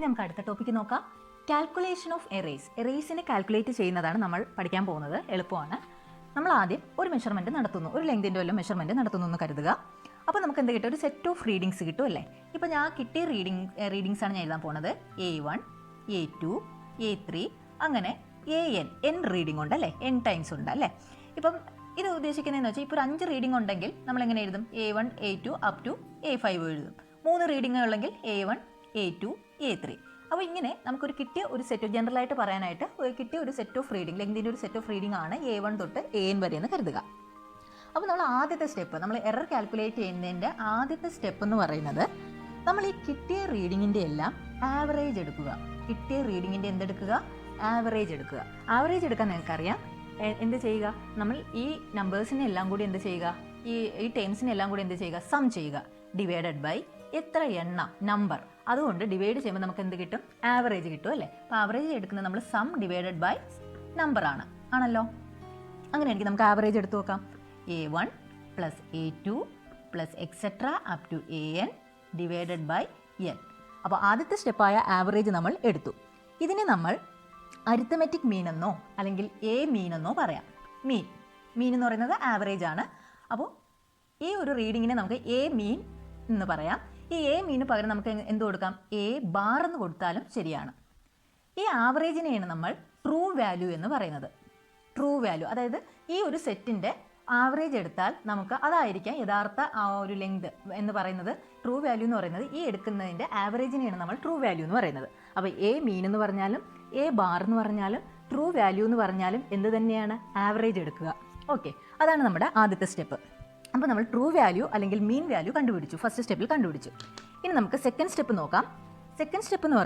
നമുക്ക് അടുത്ത ടോപ്പിക്ക് നോക്കാം. Calculation of errors. എറേസിനെ കാൽക്കുലേറ്റ് ചെയ്യുന്നതാണ് നമ്മൾ പഠിക്കാൻ പോകുന്നത്. എളുപ്പമാണ്. നമ്മൾ ആദ്യം ഒരു മെഷർമെൻറ്റ് നടത്തുന്നു, ഒരു ലെങ്തിൻ്റെ വല്ല മെഷർമെൻറ്റ് നടത്തുന്നു എന്ന് കരുതുക. അപ്പോൾ നമുക്ക് എന്ത് കിട്ടും? ഒരു സെറ്റ് ഓഫ് റീഡിങ്സ് കിട്ടും അല്ലേ? ഇപ്പോൾ ഞാൻ കിട്ടിയ റീഡിങ്സാണ് ഞാൻ എഴുതാൻ പോകുന്നത്. A1, A2, A3 അങ്ങനെ എൻ റീഡിംഗ് ഉണ്ട് അല്ലേ? n ടൈംസ് ഉണ്ട് അല്ലേ? ഇപ്പം ഇത് ഉദ്ദേശിക്കുന്നതെന്ന് വെച്ചാൽ ഇപ്പോൾ ഒരു 5 റീഡിംഗ് ഉണ്ടെങ്കിൽ നമ്മൾ എങ്ങനെ എഴുതും? A1, A2 up to A5 എഴുതും. 3 റീഡിംഗ് ഉള്ളെങ്കിൽ A1, A2, A3. അപ്പോൾ ഇങ്ങനെ നമുക്കൊരു കിട്ടിയ ഒരു സെറ്റ്, ജനറലായിട്ട് പറയാനായിട്ട് കിട്ടിയ ഒരു സെറ്റ് ഓഫ് റീഡിംഗ്, ലെങ്തിൻ്റെ ഒരു സെറ്റ് ഓഫ് റീഡിംഗ് ആണ് A1 തൊട്ട് AN വരെ എന്ന് കരുതുക. അപ്പോൾ നമ്മൾ ആദ്യത്തെ സ്റ്റെപ്പ്, നമ്മൾ എറർ കാൽക്കുലേറ്റ് ചെയ്യുന്നതിൻ്റെ ആദ്യത്തെ സ്റ്റെപ്പ് എന്ന് പറയുന്നത്, നമ്മൾ ഈ കിട്ടിയ റീഡിങ്ങിൻ്റെ എല്ലാം ആവറേജ് എടുക്കുക. കിട്ടിയ റീഡിങ്ങിൻ്റെ എന്തെടുക്കുക? ആവറേജ് എടുക്കുക. ആവറേജ് എടുക്കാൻ നിങ്ങൾക്കറിയാം. എന്ത് ചെയ്യുക? നമ്മൾ ഈ നമ്പേഴ്സിനെ എല്ലാം കൂടി എന്ത് ചെയ്യുക? ഈ ടേംസിനെ എല്ലാം കൂടി എന്ത് ചെയ്യുക? സം ചെയ്യുക. ഡിവൈഡഡ് ബൈ എത്ര എണ്ണം, നമ്പർ, അതുകൊണ്ട് ഡിവൈഡ് ചെയ്യുമ്പോൾ നമുക്ക് എന്ത് കിട്ടും? ആവറേജ് കിട്ടും അല്ലേ? അപ്പോൾ ആവറേജ് എടുക്കുന്നത് നമ്മൾ സം ഡിവൈഡഡ് ബൈ നമ്പർ ആണല്ലോ. അങ്ങനെയാണെങ്കിൽ നമുക്ക് ആവറേജ് എടുത്ത് നോക്കാം. A1 plus A2 plus etcetera up to AN divided by n. അപ്പോൾ ആദ്യത്തെ സ്റ്റെപ്പായ ആവറേജ് നമ്മൾ എടുത്തു. ഇതിനെ നമ്മൾ അരിത്തമെറ്റിക് മീൻ എന്നോ അല്ലെങ്കിൽ എ മീൻ എന്നോ പറയാം. മീൻ എന്ന് പറയുന്നത് ആവറേജ് ആണ്. അപ്പോൾ ഈ ഒരു റീഡിങ്ങിനെ നമുക്ക് എ മീൻ എന്ന് പറയാം. ഈ എ മീന് പകരം നമുക്ക് എന്ത് കൊടുക്കാം? എ ബാർ എന്ന് കൊടുത്താലും ശരിയാണ്. ഈ ആവറേജിനെയാണ് നമ്മൾ ട്രൂ വാല്യൂ എന്ന് പറയുന്നത്. ട്രൂ വാല്യൂ, അതായത് ഈ ഒരു സെറ്റിൻ്റെ ആവറേജ് എടുത്താൽ നമുക്ക് അതായിരിക്കാം യഥാർത്ഥ ആ ഒരു ലെങ്ത് എന്ന് പറയുന്നത്. ട്രൂ വാല്യൂ എന്ന് പറയുന്നത് ഈ എടുക്കുന്നതിൻ്റെ ആവറേജിനെയാണ് നമ്മൾ ട്രൂ വാല്യൂ എന്ന് പറയുന്നത്. അപ്പോൾ എ മീൻ എന്ന് പറഞ്ഞാലും എ ബാർ എന്ന് പറഞ്ഞാലും ട്രൂ വാല്യൂ എന്ന് പറഞ്ഞാലും എന്ത് തന്നെയാണ്? ആവറേജ് എടുക്കുക. ഓക്കെ, അതാണ് നമ്മുടെ ആദ്യത്തെ സ്റ്റെപ്പ്. അപ്പോൾ നമ്മൾ ട്രൂ വാല്യൂ അല്ലെങ്കിൽ മീൻ വാല്യൂ കണ്ടുപിടിച്ചു, ഫസ്റ്റ് സ്റ്റെപ്പിൽ കണ്ടുപിടിച്ചു. ഇനി നമുക്ക് സെക്കൻഡ് സ്റ്റെപ്പ് നോക്കാം. സെക്കൻഡ് സ്റ്റെപ്പ് എന്ന്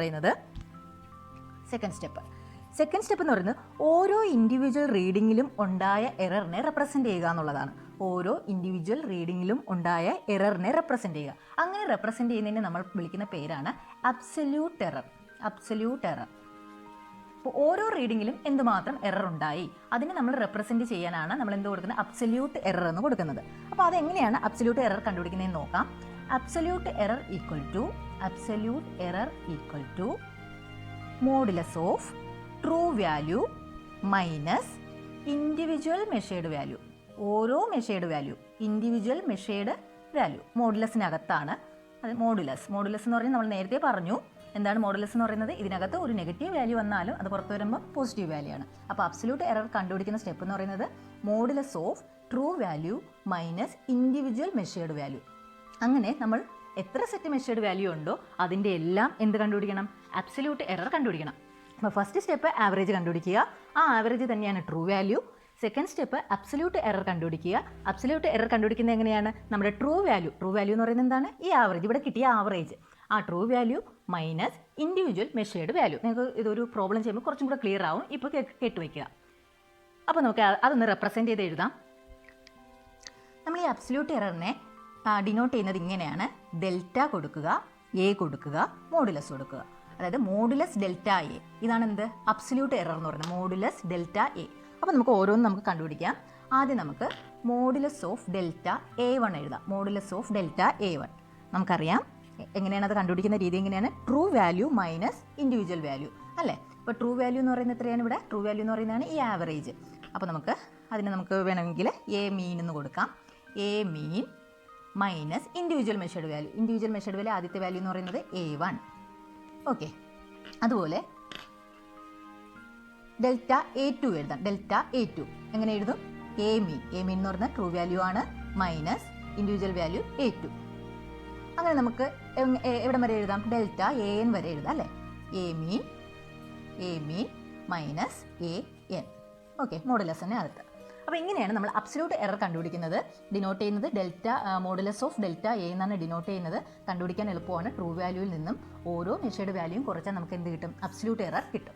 പറയുന്നത് ഓരോ ഇൻഡിവിജ്വൽ റീഡിങ്ങിലും ഉണ്ടായ എററിനെ റെപ്രസെൻ്റ് ചെയ്യുക എന്നുള്ളതാണ്. ഓരോ ഇൻഡിവിജ്വൽ റീഡിങ്ങിലും ഉണ്ടായ എററിനെ റെപ്രസെൻ്റ് ചെയ്യുക. അങ്ങനെ റെപ്രസെൻ്റ് ചെയ്യുന്നതിനെ നമ്മൾ വിളിക്കുന്ന പേരാണ് അബ്സല്യൂട്ട് എറർ. അപ്പോൾ ഓരോ റീഡിങ്ങിലും എന്തുമാത്രം എറർ ഉണ്ടായി അതിനെ നമ്മൾ റെപ്രസെൻറ്റ് ചെയ്യാനാണ് നമ്മൾ എന്ത് കൊടുക്കുന്നത്? അബ്സല്യൂട്ട് എറർ എന്ന് കൊടുക്കുന്നത്. അപ്പോൾ അതെങ്ങനെയാണ് അബ്സല്യൂട്ട് എറർ കണ്ടുപിടിക്കുന്നതെന്ന് നോക്കാം. Absolute error equal to modulus of true value minus individual measured value. ഓരോ measured value, individual measured value മോഡുലസിനകത്താണ്. അത് മോഡുലസ് എന്ന് പറഞ്ഞാൽ നമ്മൾ നേരത്തെ പറഞ്ഞു. എന്താണ് മോഡുലസ് എന്ന് പറയുന്നത്? ഇതിനകത്ത് ഒരു നെഗറ്റീവ് വാല്യൂ വന്നാലും അത് പുറത്ത് വരുമ്പോൾ പോസിറ്റീവ് വാല്യൂ ആണ്. അപ്പോൾ അബ്സല്യൂട്ട് എറർ കണ്ടുപിടിക്കുന്ന സ്റ്റെപ്പ് എന്ന് പറയുന്നത് modulus of true value minus individual measured value. അങ്ങനെ നമ്മൾ എത്ര സെറ്റ് മെഷേർഡ് വാല്യൂ ഉണ്ടോ അതിൻ്റെ എല്ലാം എന്ത് കണ്ടുപിടിക്കണം? അബ്സല്യൂട്ട് എറർ കണ്ടുപിടിക്കണം. അപ്പോൾ ഫസ്റ്റ് സ്റ്റെപ്പ് ആവറേജ് കണ്ടുപിടിക്കുക. ആ ആവറേജ് തന്നെയാണ് true value. Second step absolute error കണ്ടുപിടിക്കുക. അബ്സല്യൂട്ട് എറർ കണ്ടുപിടിക്കുന്നത് എങ്ങനെയാണ്? നമ്മുടെ ട്രൂ വാല്യൂ എന്ന് പറയുന്നത് എന്താണ്? ഈ ആവറേജ്, ഇവിടെ കിട്ടിയ ആവറേജ്, ആ true value minus individual measured value. നിങ്ങൾക്ക് ഇതൊരു പ്രോബ്ലം ചെയ്യുമ്പോൾ കുറച്ചും കൂടെ ക്ലിയർ ആവും. ഇപ്പോൾ കേട്ടുവയ്ക്കുക. അപ്പോൾ നമുക്ക് അതൊന്ന് റെപ്രസെൻറ്റ് ചെയ്ത് എഴുതാം. നമ്മൾ ഈ അബ്സല്യൂട്ട് എററിനെ ഡിനോട്ട് ചെയ്യുന്നത് ഇങ്ങനെയാണ്. ഡെൽറ്റ കൊടുക്കുക, എ കൊടുക്കുക, മോഡുലസ് കൊടുക്കുക. അതായത് മോഡുലസ് ഡെൽറ്റ എ, ഇതാണ് എന്ത്? അബ്സല്യൂട്ട് എറർ എന്ന് പറയുന്നത്. Modulus delta A. അപ്പോൾ നമുക്ക് ഓരോന്നും നമുക്ക് കണ്ടുപിടിക്കാം. ആദ്യം നമുക്ക് മോഡുലസ് ഓഫ് ഡെൽറ്റ A1 എഴുതാം. മോഡുലസ് ഓഫ് ഡെൽറ്റ A1 നമുക്കറിയാം. എങ്ങനെയാണ് അത് കണ്ടുപിടിക്കുന്ന രീതി? എങ്ങനെയാണ്? True value minus individual value അല്ലേ? അപ്പോൾ ട്രൂ വാല്യൂ എന്ന് പറയുന്നത് എത്രയാണ്? ഇവിടെ ട്രൂ വാല്യൂ എന്ന് പറയുന്നതാണ് ഈ ആവറേജ്. അപ്പോൾ നമുക്ക് വേണമെങ്കിൽ എ മീൻ എന്ന് കൊടുക്കാം. A mean minus individual measured value. Individual measured value ആദ്യത്തെ വാല്യൂ എന്ന് പറയുന്നത് A1. ഓക്കെ, അതുപോലെ ഡെൽറ്റ A2 എഴുതാം. ഡെൽറ്റ A2 എങ്ങനെ എഴുതും? എ മീൻ എന്ന് പറയുന്നത് ട്രൂ വാല്യൂ ആണ് മൈനസ് ഇൻഡിവിജ്വൽ വാല്യൂ A2. അങ്ങനെ നമുക്ക് എവിടം വരെ എഴുതാം? ഡെൽറ്റ AN വരെ എഴുതാം അല്ലേ? A mean minus AN. Okay, modulus തന്നെ അടുത്ത്. അപ്പോൾ ഇങ്ങനെയാണ് നമ്മൾ അബ്സല്യൂട്ട് എറർ കണ്ടുപിടിക്കുന്നത്. ഡിനോട്ട് ചെയ്യുന്നത് മോഡുലസ് ഓഫ് ഡെൽറ്റ എ എന്നാണ് ഡിനോട്ട് ചെയ്യുന്നത്. കണ്ടുപിടിക്കാൻ എളുപ്പമാണ്. ട്രൂ വാല്യൂവിൽ നിന്നും ഓരോ മെഷേർഡ് വാല്യൂയും കുറച്ചാൽ നമുക്ക് എന്ത് കിട്ടും? അബ്സല്യൂട്ട് എറർ കിട്ടും.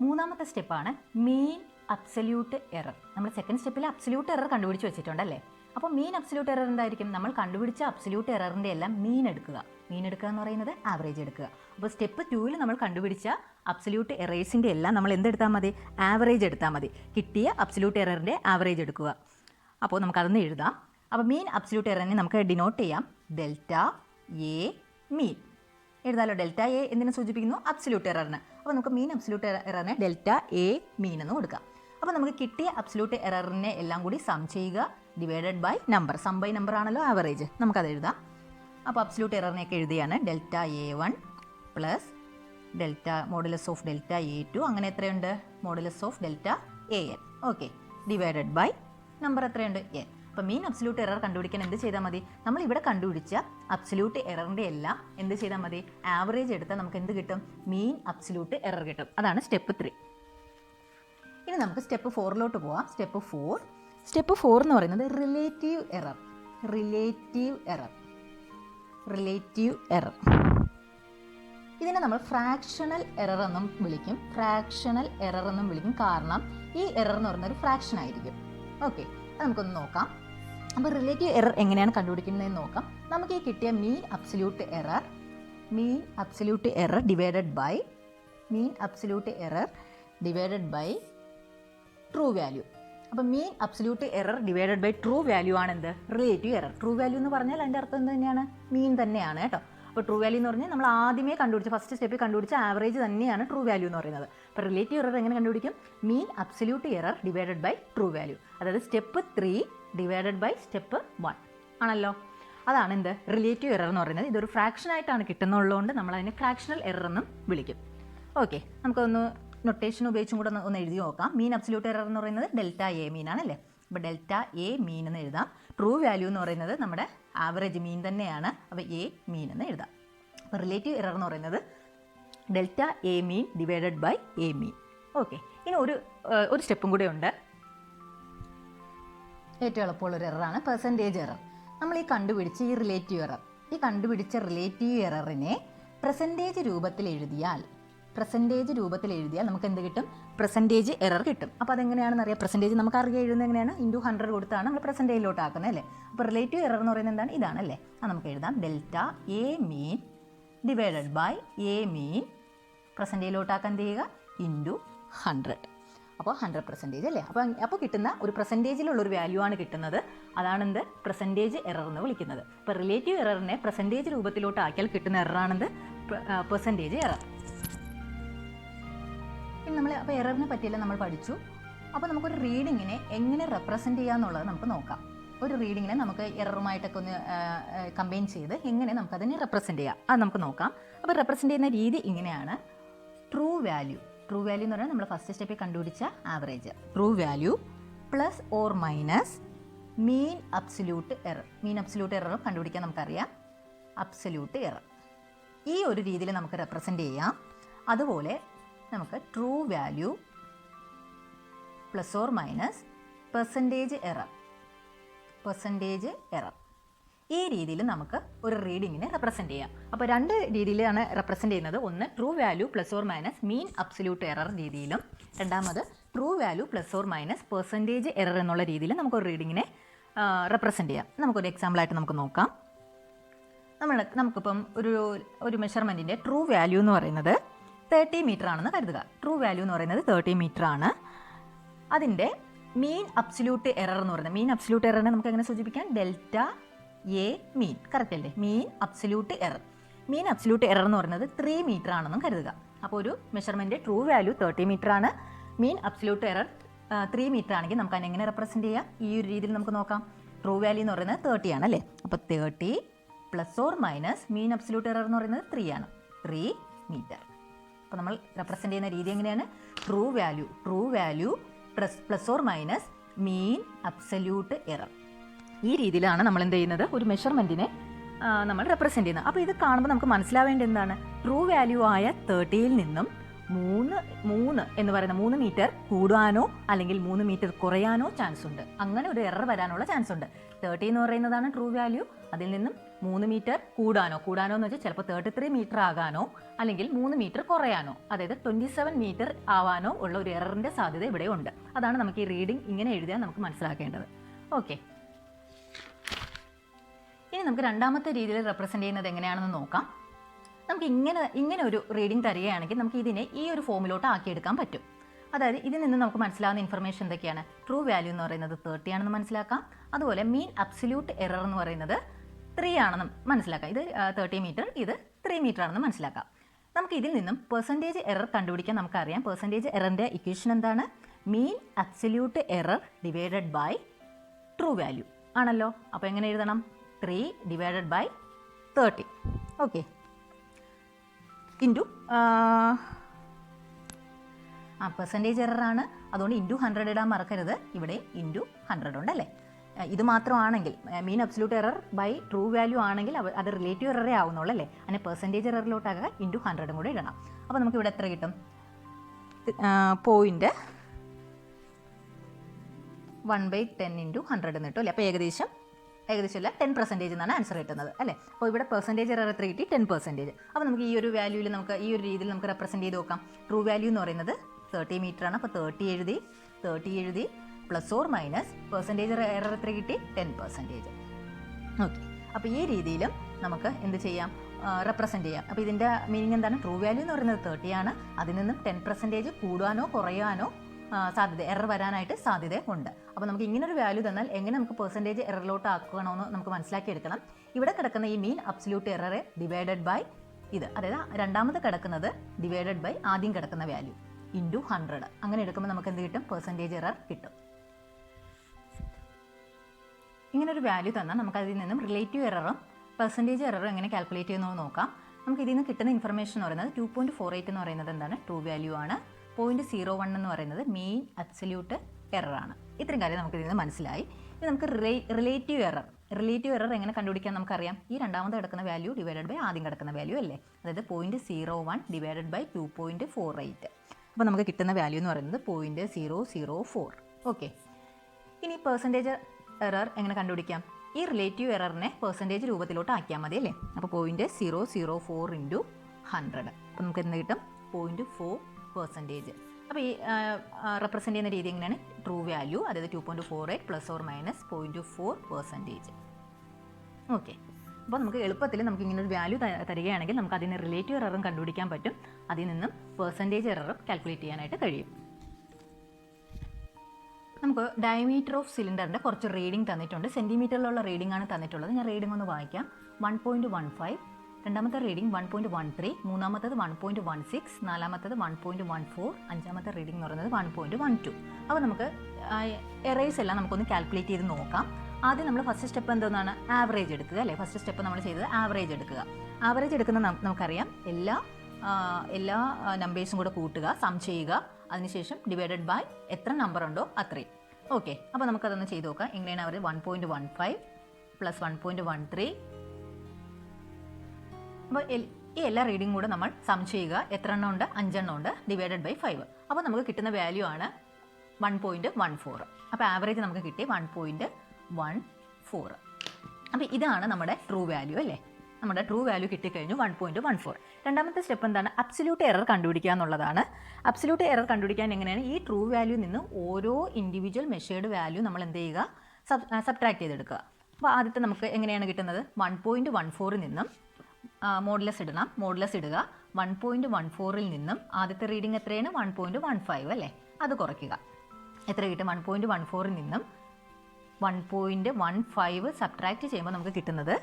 മൂന്നാമത്തെ സ്റ്റെപ്പാണ് മീൻ അബ്സല്യൂട്ട് എറർ. നമ്മൾ സെക്കൻഡ് സ്റ്റെപ്പിൽ അബ്സല്യൂട്ട് എറർ കണ്ടുപിടിച്ച് വെച്ചിട്ടുണ്ടല്ലേ? അപ്പോൾ മീൻ അബ്സല്യൂട്ട് എറർ എന്തായിരിക്കും? നമ്മൾ കണ്ടുപിടിച്ച അബ്സല്യൂട്ട് എററിൻ്റെ എല്ലാം മീൻ എടുക്കുക എന്ന് പറയുന്നത് ആവറേജ് എടുക്കുക. അപ്പോൾ സ്റ്റെപ്പ് 2ൽ നമ്മൾ കണ്ടുപിടിച്ച അബ്സല്യൂട്ട് എറേഴ്സിൻ്റെ എല്ലാം നമ്മൾ എന്തെടുത്താൽ മതി? ആവറേജ് എടുത്താൽ മതി. കിട്ടിയ അബ്സല്യൂട്ട് എററിൻ്റെ ആവറേജ് എടുക്കുക. അപ്പോൾ നമുക്കതൊന്ന് എഴുതാം. അപ്പോൾ മീൻ അബ്സല്യൂട്ട് എററിനെ നമുക്ക് ഡിനോട്ട് ചെയ്യാം ഡെൽറ്റ എ മീൻ. എഴുതാലോ. ഡെൽറ്റ എ എന്തിനു സൂചിപ്പിക്കുന്നു? അബ്സല്യൂട്ട് എററിന്. അപ്പോൾ നമുക്ക് മീൻ അബ്സല്യൂട്ട് എററിനെ ഡെൽറ്റ എ മീൻ എന്ന് കൊടുക്കാം. അപ്പോൾ നമുക്ക് കിട്ടിയ അബ്സല്യൂട്ട് എററിനെ എല്ലാം കൂടി സം ചെയ്യുക, divided by number. Sum by number ആണല്ലോ ആവറേജ്, നമുക്കത് എഴുതാം. അപ്പോൾ അബ്സല്യൂട്ട് എററിനെയൊക്കെ എഴുതിയാണ് delta A one plus delta modulus of delta A two, അങ്ങനെ എത്രയുണ്ട്? Modulus of delta A N. Okay, divided by number എത്രയുണ്ട്? എൻ. അപ്പോൾ മീൻ അബ്സല്യൂട്ട് എറർ കണ്ടുപിടിക്കാൻ എന്ത് ചെയ്താൽ മതി? നമ്മൾ ഇവിടെ കണ്ടുപിടിച്ച അബ്സല്യൂട്ട് എററിൻ്റെ എല്ലാം എന്ത് ചെയ്താൽ മതി? ആവറേജ് എടുത്താൽ നമുക്ക് എന്ത് കിട്ടും? മീൻ അബ്സല്യൂട്ട് എറർ കിട്ടും. അതാണ് സ്റ്റെപ്പ് 3. ഇനി നമുക്ക് സ്റ്റെപ്പ് 4 പോവാം. സ്റ്റെപ്പ് 4 എന്ന് പറയുന്നത് റിലേറ്റീവ് എറർ. ഇതിനെ നമ്മൾ ഫ്രാക്ഷണൽ എറർ എന്നും വിളിക്കും. കാരണം ഈ എറർ എന്ന് പറയുന്നത് ഒരു ഫ്രാക്ഷൻ ആയിരിക്കും. ഓക്കെ, അത് നമുക്കൊന്ന് നോക്കാം. അപ്പോൾ റിലേറ്റീവ് എറർ എങ്ങനെയാണ് കണ്ടുപിടിക്കുന്നതെന്ന് നോക്കാം. നമുക്ക് ഈ കിട്ടിയ mean absolute error divided by true value. അപ്പോൾ mean absolute error divided by true value ആണ് എന്ത്? Relative error. ട്രൂ വാല്യൂ എന്ന് പറഞ്ഞാൽ അതിൻ്റെ അർത്ഥം എന്ത് തന്നെയാണ്? മീൻ തന്നെയാണ് കേട്ടോ. അപ്പോൾ ട്രൂ വാല്യൂ എന്ന് പറഞ്ഞാൽ നമ്മൾ ആദ്യമേ കണ്ടുപിടിച്ച ഫസ്റ്റ് സ്റ്റെപ്പിൽ കണ്ടുപിടിച്ച ആവറേജ് തന്നെയാണ് ട്രൂ വാല്യൂ എന്ന് പറയുന്നത്. അപ്പോൾ റിലേറ്റീവ് എറർ എങ്ങനെ കണ്ടുപിടിക്കും? Mean absolute error divided by true value. അതായത് സ്റ്റെപ്പ് 3 ഡിവൈഡഡ് ബൈ സ്റ്റെപ്പ് 1 ആണല്ലോ. അതാണ് എന്ത്? റിലേറ്റീവ് എറർ എന്ന് പറയുന്നത്. ഇതൊരു ഫ്രാക്ഷൻ ആയിട്ടാണ് കിട്ടുന്നുള്ളതുകൊണ്ട് നമ്മൾ അതിനെ ഫ്രാക്ഷണൽ എറർ എന്നും വിളിക്കും. ഓക്കെ, നമുക്കൊന്ന് നൊട്ടേഷൻ ഉപയോഗിച്ചും കൂടെ ഒന്ന് എഴുതി നോക്കാം. മീൻ അബ്സല്യൂട്ട് എറർ എന്ന് പറയുന്നത് ഡെൽറ്റ എ മീൻ ആണല്ലേ. അപ്പോൾ ഡെൽറ്റ എ മീൻ എന്ന് എഴുതാം. ട്രൂ വാല്യൂ എന്ന് പറയുന്നത് നമ്മുടെ ആവറേജ് മീൻ തന്നെയാണ്. അപ്പോൾ എ മീൻ എന്ന് എഴുതാം. അപ്പോൾ റിലേറ്റീവ് എറർ എന്ന് പറയുന്നത് delta A mean divided by A mean. Okay, ഇനി ഒരു സ്റ്റെപ്പും കൂടെ ഉണ്ട്. ഏറ്റവും എളുപ്പമുള്ളൊരു എററാണ് പെർസെൻറ്റേജ് എറർ. നമ്മൾ ഈ കണ്ടുപിടിച്ച റിലേറ്റീവ് എററിനെ പെർസെൻറ്റേജ് രൂപത്തിൽ എഴുതിയാൽ നമുക്ക് എന്ത് കിട്ടും? പെർസെൻറ്റേജ് എറർ കിട്ടും. അപ്പോൾ അതെങ്ങനെയാണെന്ന് അറിയാം. പെർസെൻറ്റേജ് നമുക്ക് അറിയാൻ എഴുതുന്നത് എങ്ങനെയാണ്? ഇൻറ്റു 100 കൊടുത്താണ് നമ്മൾ പെർസെൻറ്റേജിലോട്ട് ആക്കുന്നത് അല്ലേ. അപ്പോൾ റിലേറ്റീവ് എറർ എന്ന് പറയുന്നത് എന്താണ്? ഇതാണല്ലേ. അത് നമുക്ക് എഴുതാം. Delta A mean divided by A mean, പെർസെൻറ്റേജിലോട്ടാക്കാൻ എന്ത് ചെയ്യുക? ഇൻറ്റു 100. അപ്പോൾ 100% അല്ലേ. അപ്പോൾ കിട്ടുന്ന ഒരു പെർസെൻറ്റേജിലുള്ളൊരു വാല്യൂ ആണ് കിട്ടുന്നത്. അതാണെന്ത്? പെർസെൻറ്റേജ് എറർ എന്ന് വിളിക്കുന്നത്. അപ്പോൾ റിലേറ്റീവ് എററിനെ പെർസെൻറ്റേജ് രൂപത്തിലോട്ട് ആക്കിയാൽ കിട്ടുന്ന എററാണെന്ത്? Percentage error. നമ്മൾ അപ്പോൾ എററിനെ പറ്റിയെല്ലാം നമ്മൾ പഠിച്ചു. അപ്പോൾ നമുക്കൊരു റീഡിങ്ങിനെ എങ്ങനെ റെപ്രസെൻറ്റ് ചെയ്യാന്നുള്ളത് നമുക്ക് നോക്കാം. ഒരു റീഡിങ്ങിനെ നമുക്ക് എററുമായിട്ടൊക്കെ ഒന്ന് കമ്പൈൻ ചെയ്ത് എങ്ങനെ നമുക്കതിനെ റെപ്രസെൻറ്റ് ചെയ്യാം അത് നമുക്ക് നോക്കാം. അപ്പോൾ റെപ്രസെൻറ്റ് ചെയ്യുന്ന രീതി ഇങ്ങനെയാണ്. ട്രൂ വാല്യൂ എന്ന് പറഞ്ഞാൽ നമ്മൾ ഫസ്റ്റ് സ്റ്റെപ്പിൽ കണ്ടുപിടിച്ച average. True value plus or minus mean absolute error കണ്ടുപിടിക്കാൻ നമുക്കറിയാം. അബ്സല്യൂട്ട് എറർ ഈ ഒരു രീതിയിൽ നമുക്ക് റെപ്രസെൻറ്റ് ചെയ്യാം. അതുപോലെ നമുക്ക് true value plus or minus percentage error ഈ രീതിയിൽ നമുക്ക് ഒരു റീഡിങ്ങിനെ റെപ്രസെൻറ്റ് ചെയ്യാം. അപ്പോൾ 2 രീതിയിലാണ് റെപ്രസെൻറ്റ് ചെയ്യുന്നത്. ഒന്ന് true value plus or minus mean absolute error രീതിയിലും, രണ്ടാമത് true value plus or minus percentage error എന്നുള്ള രീതിയിൽ നമുക്കൊരു റീഡിങ്ങിനെ റെപ്രസെൻറ്റ് ചെയ്യാം. നമുക്കൊരു എക്സാമ്പിളായിട്ട് നമുക്ക് നോക്കാം. നമുക്കിപ്പം ഒരു മെഷർമെൻറ്റിൻ്റെ ട്രൂ വാല്യൂ എന്ന് പറയുന്നത് 30 മീറ്റർ ആണെന്ന് കരുതുക. ട്രൂ വാല്യൂ എന്ന് പറയുന്നത് 30 മീറ്റർ ആണ്. അതിൻ്റെ മീൻ അബ്സല്യൂട്ട് എറർ എന്ന് പറയുന്നത്, മീൻ അബ്സല്യൂട്ട് എററിനെ നമുക്ക് എങ്ങനെ സൂചിപ്പിക്കാം? Delta A mean. കറക്റ്റ് അല്ലേ? മീൻ അബ്സല്യൂട്ട് എറർ എന്ന് പറയുന്നത് 3 മീറ്റർ ആണെന്നും കരുതുക. അപ്പോൾ ഒരു മെഷർമെൻറ്റ് ട്രൂ വാല്യൂ 30 മീറ്റർ ആണ്, മീൻ അബ്സല്യൂട്ട് എറർ 3 മീറ്റർ ആണെങ്കിൽ നമുക്ക് അതിനെങ്ങനെ റെപ്രസെൻറ്റ് ചെയ്യാം? ഈ ഒരു രീതിയിൽ നമുക്ക് നോക്കാം. ട്രൂ വാല്യൂ എന്ന് പറയുന്നത് 30 ആണ് അല്ലേ. അപ്പോൾ 30 plus or minus mean absolute error എന്ന് പറയുന്നത് 3 ആണ്, 3 മീറ്റർ. അപ്പോൾ നമ്മൾ റെപ്രസെൻറ്റ് ചെയ്യുന്ന രീതി എങ്ങനെയാണ്? True value plus or minus mean absolute error. ഈ രീതിയിലാണ് നമ്മൾ എന്ത് ചെയ്യുന്നത്? ഒരു മെഷർമെൻറ്റിനെ നമ്മൾ റെപ്രസെൻറ്റ് ചെയ്യുന്നത്. അപ്പോൾ ഇത് കാണുമ്പോൾ നമുക്ക് മനസ്സിലാവേണ്ടത് എന്താണ്? ട്രൂ വാല്യൂ ആയ 30യിൽ നിന്നും 3 എന്ന് പറയുന്ന 3 മീറ്റർ കൂടാനോ അല്ലെങ്കിൽ 3 മീറ്റർ കുറയാനോ ചാൻസ് ഉണ്ട്. അങ്ങനെ ഒരു എറർ വരാനുള്ള ചാൻസ് ഉണ്ട്. 30 എന്ന് പറയുന്നതാണ് ട്രൂ വാല്യൂ. അതിൽ നിന്നും 3 മീറ്റർ കൂടാനോ എന്ന് വെച്ചാൽ ചിലപ്പോൾ 33 മീറ്റർ ആകാനോ അല്ലെങ്കിൽ 3 മീറ്റർ കുറയാനോ, അതായത് 27 മീറ്റർ ആവാനോ ഉള്ള ഒരു എററിൻ്റെ സാധ്യത ഇവിടെ ഉണ്ട്. അതാണ് നമുക്ക് ഈ റീഡിംഗ് ഇങ്ങനെ എഴുതിയാൽ നമുക്ക് മനസ്സിലാക്കേണ്ടത്. ഓക്കെ, ഇനി നമുക്ക് രണ്ടാമത്തെ രീതിയിൽ റെപ്രസെൻറ്റ് ചെയ്യുന്നത് എങ്ങനെയാണെന്ന് നോക്കാം. നമുക്ക് ഇങ്ങനെ ഒരു റീഡിംഗ് തരികയാണെങ്കിൽ നമുക്ക് ഇതിനെ ഈ ഒരു ഫോമിലോട്ട് ആക്കിയെടുക്കാൻ പറ്റും. അതായത് ഇതിൽ നിന്ന് നമുക്ക് മനസ്സിലാവുന്ന ഇൻഫർമേഷൻ എന്തൊക്കെയാണ്? ട്രൂ വാല്യൂ എന്ന് പറയുന്നത് 30 ആണെന്ന് മനസ്സിലാക്കാം. അതുപോലെ മീൻ അബ്സല്യൂട്ട് എറർ എന്ന് പറയുന്നത് 3 ആണെന്ന് മനസ്സിലാക്കാം. ഇത് 30 മീറ്റർ, ഇത് 3 മീറ്റർ ആണെന്ന് മനസ്സിലാക്കാം. നമുക്ക് ഇതിൽ നിന്നും പെർസെൻറ്റേജ് എറർ കണ്ടുപിടിക്കാൻ നമുക്കറിയാം. പെർസെൻറ്റേജ് എററിൻ്റെ ഇക്വേഷൻ എന്താണ്? Mean absolute error divided by true value ആണല്ലോ. അപ്പോൾ എങ്ങനെ എഴുതണം? 3 divided by 30. Okay, into percentage എററാണ്, അതുകൊണ്ട് ഇൻറ്റു 100 ഇടാൻ മറക്കരുത്. ഇവിടെ ഇൻറ്റു 100 ഉണ്ടല്ലേ. ഇത് മാത്രമാണെങ്കിൽ mean absolute error by true value ആണെങ്കിൽ അത് റിലേറ്റീവ് എററേ ആവുന്നുള്ളൂ അല്ലേ. അതിനെ പെർസെൻറ്റേജ് എററിലോട്ടാകെ ഇൻറ്റു 100 കൂടെ ഇടണം. അപ്പോൾ നമുക്ക് ഇവിടെ എത്ര കിട്ടും? 0.1/10 ഇൻറ്റു 100 എന്ന് കിട്ടും അല്ലേ. അപ്പോൾ ഏകദേശം അല്ല 10% എന്നാണ് ആൻസർ കിട്ടുന്നത് അല്ലേ. അപ്പോൾ ഇവിടെ പെർസെൻറ്റേജ് എറർ എത്ര കിട്ടി? 10%. അപ്പോൾ നമുക്ക് ഈ ഒരു വാല്യൂവിൽ നമുക്ക് ഈ ഒരു രീതിയിൽ നമുക്ക് റെപ്രസെൻറ്റ് ചെയ്ത് നോക്കാം. ട്രൂ വാല്യൂ എന്ന് പറയുന്നത് 30 മീറ്റർ ആണ്. അപ്പോൾ 30 എഴുതി plus or minus percentage error എത്ര കിട്ടി? 10%. ഓക്കെ, അപ്പോൾ ഈ രീതിയിലും നമുക്ക് എന്ത് ചെയ്യാം? റെപ്രസെൻറ്റ് ചെയ്യാം. അപ്പോൾ ഇതിൻ്റെ മീനിങ് എന്താണ്? ട്രൂ വാല്യൂ എന്ന് പറയുന്നത് 30 ആണ്. അതിൽ നിന്നും 10% കൂടാനോ കുറയാനോ സാധ്യത, എറർ വരാനായിട്ട് സാധ്യത ഉണ്ട്. അപ്പോൾ നമുക്ക് ഇങ്ങനൊരു വാല്യൂ തന്നാൽ എങ്ങനെ നമുക്ക് പെർസെൻറ്റേജ് എററിലോട്ട് ആക്കണമെന്ന് നമുക്ക് മനസ്സിലാക്കിയെടുക്കണം. ഇവിടെ കിടക്കുന്ന ഈ mean absolute error divided by ഇത്, അതായത് രണ്ടാമത് കിടക്കുന്നത് ഡിവൈഡഡ് ബൈ ആദ്യം കിടക്കുന്ന വാല്യൂ ഇൻറ്റു 100. അങ്ങനെ എടുക്കുമ്പോൾ നമുക്ക് എന്ത് കിട്ടും? പെർസെൻറ്റേജ് എറർ കിട്ടും. ഇങ്ങനൊരു വാല്യൂ തന്നാൽ നമുക്ക് അതിൽ നിന്നും റിലേറ്റീവ് എററും പെർസെൻറ്റേജ് എററും എങ്ങനെ കാൽക്കുലേറ്റ് ചെയ്യുന്നത് നോക്കാം. നമുക്ക് ഇതിൽ നിന്ന് കിട്ടുന്ന ഇൻഫർമേഷൻ എന്ന് പറയുന്നത് 2.48 എന്ന് പറയുന്നത് എന്താണ്? ട്രൂ വാല്യൂ ആണ്. 0.01 എന്ന് പറയുന്നത് മീൻ അബ്സല്യൂട്ട് എററാണ്. ഇത്രയും കാര്യം നമുക്ക് ഇതിൽ നിന്ന് മനസ്സിലായി. ഇനി നമുക്ക് റിലേറ്റീവ് എറർ എങ്ങനെ കണ്ടുപിടിക്കാൻ നമുക്കറിയാം. ഈ രണ്ടാമത് കിടക്കുന്ന വാല്യൂ ഡിവൈഡഡ് ബൈ ആദ്യം കിടക്കുന്ന വാല്യൂ അല്ലേ. അതായത് 0.01 ഡിവൈഡഡ് ബൈ 2.48. അപ്പോൾ നമുക്ക് കിട്ടുന്ന വാല്യൂ എന്ന് പറയുന്നത് 0.004. ഓക്കെ, ഇനി പെർസെൻറ്റേജ് എറർ എങ്ങനെ കണ്ടുപിടിക്കാം? ഈ റിലേറ്റീവ് എററിനെ പെർസെൻറ്റേജ് രൂപത്തിലോട്ട് ആക്കിയാൽ മതി അല്ലേ. അപ്പോൾ 0.004 ഇൻറ്റു 100. അപ്പോൾ നമുക്ക് എന്ത് കിട്ടും? 0.4%. അപ്പോൾ ഈ റെപ്രസെൻറ്റ് ചെയ്യുന്ന രീതി എങ്ങനെയാണ്? ട്രൂ വാല്യൂ, അതായത് 2.48 പ്ലസ് ഓർ മൈനസ് 0.4%. ഓക്കെ, അപ്പോൾ നമുക്ക് എളുപ്പത്തിൽ നമുക്ക് ഇങ്ങനെ ഒരു വാല്യൂ തരികയാണെങ്കിൽ നമുക്ക് അതിന് റിലേറ്റീവ് എററും കണ്ടുപിടിക്കാൻ പറ്റും. അതിൽ നിന്നും പെർസെൻറ്റേജ് എററും കാൽക്കുലേറ്റ് ചെയ്യാനായിട്ട് കഴിയും. നമുക്ക് ഡയമീറ്റർ ഓഫ് സിലിണ്ടറിൻ്റെ കുറച്ച് റീഡിംഗ് തന്നിട്ടുണ്ട്. സെൻറ്റിമീറ്ററിലുള്ള റീഡിംഗ് ആണ് തന്നിട്ടുള്ളത്. ഞാൻ റീഡിംഗ് ഒന്ന് വായിക്കാം. 1.15, രണ്ടാമത്തെ റീഡിംഗ് 1.13, മൂന്നാമത്തത് 1.16, നാലാമത്തത് 1.14, അഞ്ചാമത്തെ റീഡിംഗ് എന്ന് പറയുന്നത് 1.12. അപ്പോൾ നമുക്ക് എറേസ് എല്ലാം നമുക്കൊന്ന് കാൽക്കുലേറ്റ് ചെയ്ത് നോക്കാം. ആദ്യം നമ്മൾ ഫസ്റ്റ് സ്റ്റെപ്പ് എന്താണ്? ആവറേജ് എടുക്കുക അല്ലേ. ഫസ്റ്റ് സ്റ്റെപ്പ് നമ്മൾ ചെയ്തത് ആവറേജ് എടുക്കുക. ആവറേജ് എടുക്കുന്ന നമുക്കറിയാം, എല്ലാ നമ്പേഴ്സും കൂടെ കൂട്ടുക, സം ചെയ്യുക, അതിനുശേഷം ഡിവൈഡഡ് ബൈ എത്ര നമ്പർ ഉണ്ടോ അത്രയും. ഓക്കെ, അപ്പോൾ നമുക്കതൊന്ന് ചെയ്ത് നോക്കാം. എങ്ങനെയാണ് അവർ 1.15 പ്ലസ് 1.13. അപ്പോൾ ഈ എല്ലാ റീഡിംഗ് കൂടെ നമ്മൾ സം ചെയ്യുക. എത്ര എണ്ണം ഉണ്ട്? 5 എണ്ണം ഉണ്ട്. Divided by 5. അപ്പോൾ നമുക്ക് കിട്ടുന്ന വാല്യൂ ആണ് 1.14. അപ്പോൾ ആവറേജ് നമുക്ക് കിട്ടി 1.14. അപ്പോൾ ഇതാണ് നമ്മുടെ ട്രൂ വാല്യൂ അല്ലേ. നമ്മുടെ ട്രൂ വാല്യൂ കിട്ടിക്കഴിഞ്ഞു 1.14. രണ്ടാമത്തെ സ്റ്റെപ്പ് എന്താണ്? അബ്സല്യൂട്ട് എറർ കണ്ടുപിടിക്കുക എന്നുള്ളതാണ്. അബ്സല്യൂട്ട് എറർ കണ്ടുപിടിക്കാൻ എങ്ങനെയാണ്? ഈ ട്രൂ വാല്യൂ നിന്ന് ഓരോ ഇൻഡിവിജ്വൽ മെഷേർഡ് വാല്യൂ നമ്മൾ എന്ത് ചെയ്യുക? സബ്ട്രാക്ട് ചെയ്തെടുക്കുക. അപ്പോൾ ആദ്യത്തെ നമുക്ക് എങ്ങനെയാണ് കിട്ടുന്നത്? 1.14 നിന്നും മോഡുലസ് ഇടണം. മോഡുലസ് ഇടുക. 1.14 നിന്നും ആദ്യത്തെ റീഡിംഗ് എത്രയാണ്? 1.15 അല്ലേ. അത് കുറയ്ക്കുക. എത്ര കിട്ടും? 1.14 നിന്നും 1.15 സബ്ട്രാക്ട് ചെയ്യുമ്പോൾ നമുക്ക് കിട്ടുന്നത്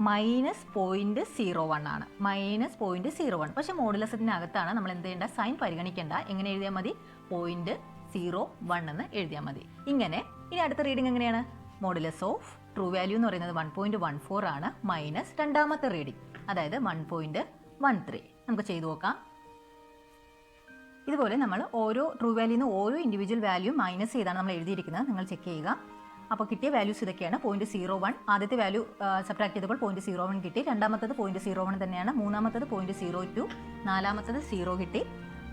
-0.01 ആണ്. -0.01. പക്ഷേ മോഡുലസത്തിനകത്താണ്. നമ്മൾ എന്ത് ചെയ്യേണ്ട? സൈൻ പരിഗണിക്കേണ്ട. എങ്ങനെ എഴുതിയാൽ മതി? 0.01 എന്ന് എഴുതിയാൽ മതി. ഇങ്ങനെ. ഇനി അടുത്ത റീഡിംഗ് എങ്ങനെയാണ്? മോഡുലസ് ഓഫ് ട്രൂ വാല്യൂ എന്ന് പറയുന്നത് 1.14 ആണ്, മൈനസ് രണ്ടാമത്തെ റീഡിംഗ് അതായത് 1.13. നമുക്ക് ചെയ്തു നോക്കാം. ഇതുപോലെ നമ്മൾ ഓരോ ട്രൂ വാല്യൂന്ന് ഓരോ ഇൻഡിവിജ്വൽ വാല്യൂ മൈനസ് ചെയ്താണ് നമ്മൾ എഴുതിയിരിക്കുന്നത്. നിങ്ങൾ ചെക്ക് ചെയ്യുക. അപ്പോൾ കിട്ടിയ വാല്യൂസ് ഇതൊക്കെയാണ്. 0.01 ആദ്യത്തെ വാല്യൂ സബ്ട്രാക്ട് ചെയ്തപ്പോൾ 0.01 കിട്ടി. രണ്ടാമത്തത് 0.01 തന്നെയാണ്. മൂന്നാമത്തത് 0.02, നാലാമത്തത് 0 കിട്ടി.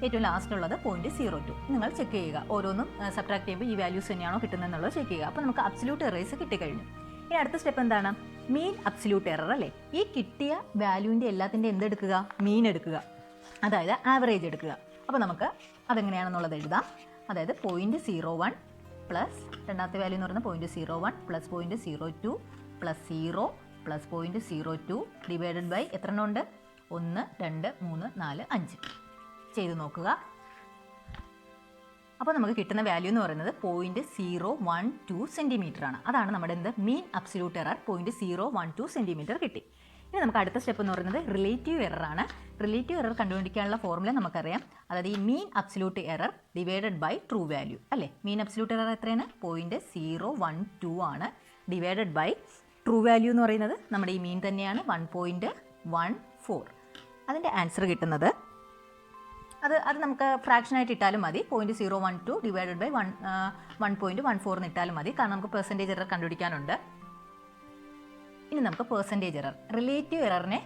ഏറ്റവും ലാസ്റ്റിലുള്ളത് 0.02. നിങ്ങൾ ചെക്ക് ചെയ്യുക. ഓരോന്നും സബ്ട്രാക്ട് ചെയ്യുമ്പോൾ ഈ വാല്യൂസ് തന്നെയാണോ കിട്ടുന്നതെന്നുള്ളത് ചെക്ക് ചെയ്യുക. അപ്പോൾ നമുക്ക് അബ്സല്യൂട്ട് എറേഴ്സ് കിട്ടിക്കഴിഞ്ഞു. ഇനി അടുത്ത സ്റ്റെപ്പ് എന്താണ്? മീൻ അബ്സല്യൂട്ട് എറർ അല്ലേ. ഈ കിട്ടിയ വാല്യൂവിൻ്റെ എല്ലാത്തിൻ്റെ എന്തെടുക്കുക? മീൻ എടുക്കുക, അതായത് ആവറേജ് എടുക്കുക. അപ്പോൾ നമുക്ക് അതെങ്ങനെയാണെന്നുള്ളത് എഴുതാം. അതായത് 0.01 പ്ലസ് രണ്ടാമത്തെ വാല്യൂ എന്ന് പറയുന്നത് 0.01 plus 0.02 plus 0 plus 0.02 divided by എത്ര എണ്ണം ഉണ്ട്? 1, 2, 3, 4, 5. ചെയ്ത് നോക്കുക. അപ്പോൾ നമുക്ക് കിട്ടുന്ന വാല്യൂ എന്ന് പറയുന്നത് 0.012 സെൻറ്റിമീറ്റർ ആണ്. അതാണ് നമ്മുടെ മീൻ അബ്സല്യൂട്ട് എറർ. 0.012 സെൻറ്റിമീറ്റർ കിട്ടി. ഇനി നമുക്ക് അടുത്ത സ്റ്റെപ്പ് എന്ന് പറയുന്നത് റിലേറ്റീവ് എറർ ആണ്. റിലേറ്റീവ് എറർ കണ്ടുപിടിക്കാനുള്ള ഫോർമുല നമുക്കറിയാം. അതായത് ഈ mean absolute error divided by true value അല്ലേ. മീൻ അബ്സല്യൂട്ട് എറർ എത്രയാണ്? 0.012 ആണ്. ഡിവൈഡഡ് ബൈ ട്രൂ വാല്യൂ എന്ന് പറയുന്നത് നമ്മുടെ ഈ മീൻ തന്നെയാണ്, 1.14. അതിൻ്റെ ആൻസർ കിട്ടുന്നത് അത് നമുക്ക് ഫ്രാക്ഷനായിട്ട് ഇട്ടാലും മതി. 0.012 ഡിവൈഡഡ് ബൈ 1.14 എന്ന് ഇട്ടാലും മതി. കാരണം നമുക്ക് പെർസെൻറ്റേജ് എറർ കണ്ടുപിടിക്കാനുണ്ട്. ഇനി നമുക്ക് പെർസെൻറ്റേജ് എറർ, റിലേറ്റീവ് എററിനെ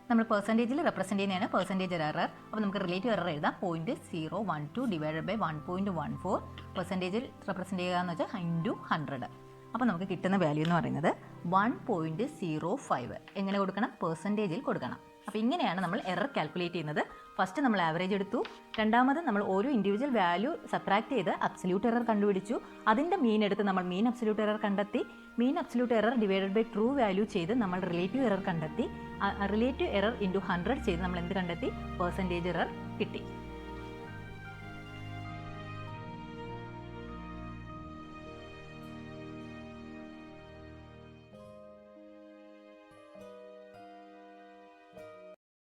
നമ്മൾ പെർസെൻറ്റേജിൽ റെപ്രസെൻറ്റ് ചെയ്യുന്നതാണ് പെർസെൻറ്റേജ് എറർ. അപ്പോൾ നമുക്ക് റിലേറ്റീവ് എറർ എഴുതാം. 0.012 ഡിവൈഡഡ് ബൈ 1.14. പെർസെൻറ്റേജിൽ റെപ്രസെൻറ്റ് ചെയ്യുക എന്ന് വെച്ചാൽ ഇൻറ്റു 100. അപ്പോൾ നമുക്ക് കിട്ടുന്ന വാല്യൂ എന്ന് പറയുന്നത് 1.05. എങ്ങനെ കൊടുക്കണം? പെർസെൻറ്റേജിൽ കൊടുക്കണം. അപ്പോൾ ഇങ്ങനെയാണ് നമ്മൾ എറർ കാൽക്കുലേറ്റ് ചെയ്യുന്നത്. ഫസ്റ്റ് നമ്മൾ ആവറേജ് എടുത്തു, രണ്ടാമത് നമ്മൾ ഓരോ ഇൻഡിവിജ്വൽ വാല്യൂ സബ്ട്രാക്ട് ചെയ്ത് അബ്സല്യൂട്ട് എറർ കണ്ടുപിടിച്ചു, അതിൻ്റെ മീൻ എടുത്ത് നമ്മൾ മീൻ അബ്സല്യൂട്ട് എറർ കണ്ടെത്തി, mean absolute error divided by true value ചെയ്ത് നമ്മൾ റിലേറ്റീവ് എറർ കണ്ടെത്തി, റിലേറ്റീവ് എറർ ഇൻറ്റു 100 ചെയ്ത് നമ്മൾ എന്ത് കണ്ടെത്തി? പെർസെൻറ്റേജ് എറർ കിട്ടി.